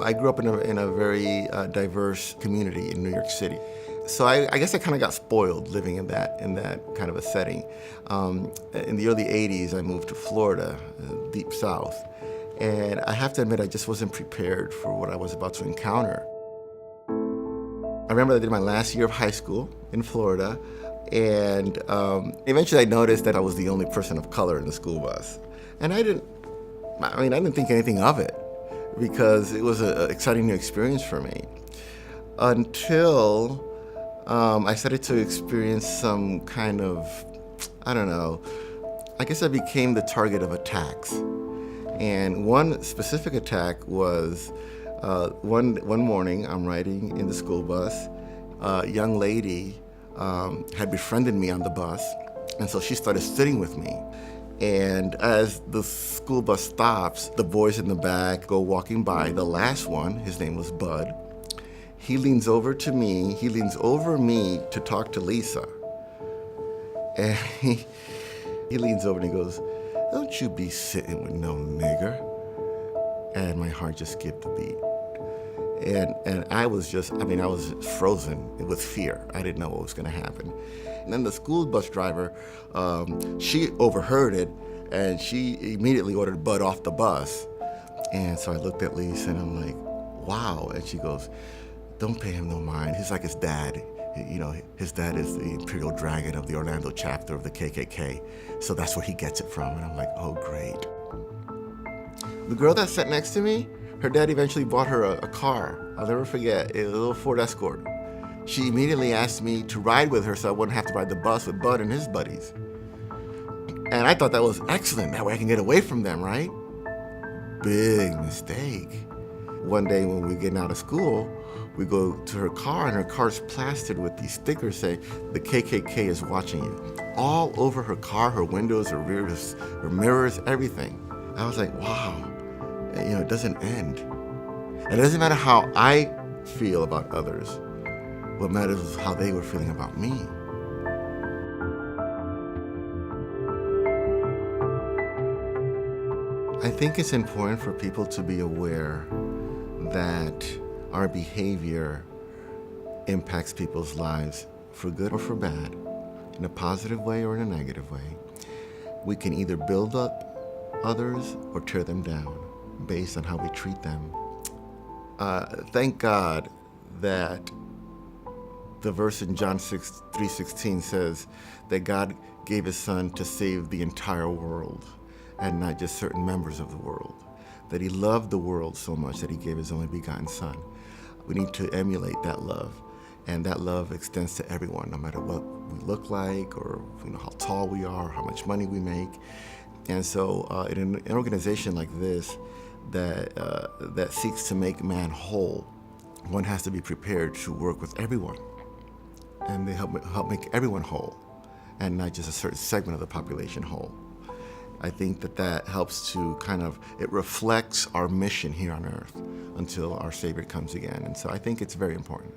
I grew up in a very diverse community in New York City. So I guess I kind of got spoiled living in that kind of a setting. In the early 80s, I moved to Florida, deep south. And I have to admit, I just wasn't prepared for what I was about to encounter. I remember I did my last year of high school in Florida, and eventually I noticed that I was the only person of color in the school bus. And I didn't think anything of it because it was an exciting new experience for me until I started to experience some kind of, I guess I became the target of attacks. And one specific attack was one morning I'm riding in the school bus. A young lady had befriended me on the bus, and so she started sitting with me. And as the school bus stops, the boys in the back go walking by. The last one, his name was Bud, he leans over me to talk to Lisa. And he leans over and he goes, "Don't you be sitting with no nigger." And my heart just skipped a beat. And I was frozen with fear. I didn't know what was gonna happen. And then the school bus driver, she overheard it, and she immediately ordered Bud off the bus. And so I looked at Lisa and I'm like, wow. And she goes, "Don't pay him no mind. He's like his dad. His dad is the Imperial Dragon of the Orlando chapter of the KKK. So that's where he gets it from." And I'm like, oh, great. The girl that sat next to me, her dad eventually bought her a car. I'll never forget, a little Ford Escort. She immediately asked me to ride with her so I wouldn't have to ride the bus with Bud and his buddies. And I thought that was excellent. That way I can get away from them, right? Big mistake. One day when we're getting out of school, we go to her car, and her car's plastered with these stickers saying, "The KKK is watching you." All over her car, her windows, her rears, her mirrors, everything. I was like, wow, it doesn't end. And it doesn't matter how I feel about others. What matters is how they were feeling about me. I think it's important for people to be aware that our behavior impacts people's lives for good or for bad, in a positive way or in a negative way. We can either build up others or tear them down based on how we treat them. Thank God that the verse in John 3:16 says that God gave his son to save the entire world and not just certain members of the world. That he loved the world so much that he gave his only begotten son. We need to emulate that love, and that love extends to everyone, no matter what we look like or how tall we are, how much money we make. And so in an organization like this that seeks to make man whole, one has to be prepared to work with everyone, and they help make everyone whole, and not just a certain segment of the population whole. I think that helps to it reflects our mission here on earth until our Savior comes again. And so I think it's very important.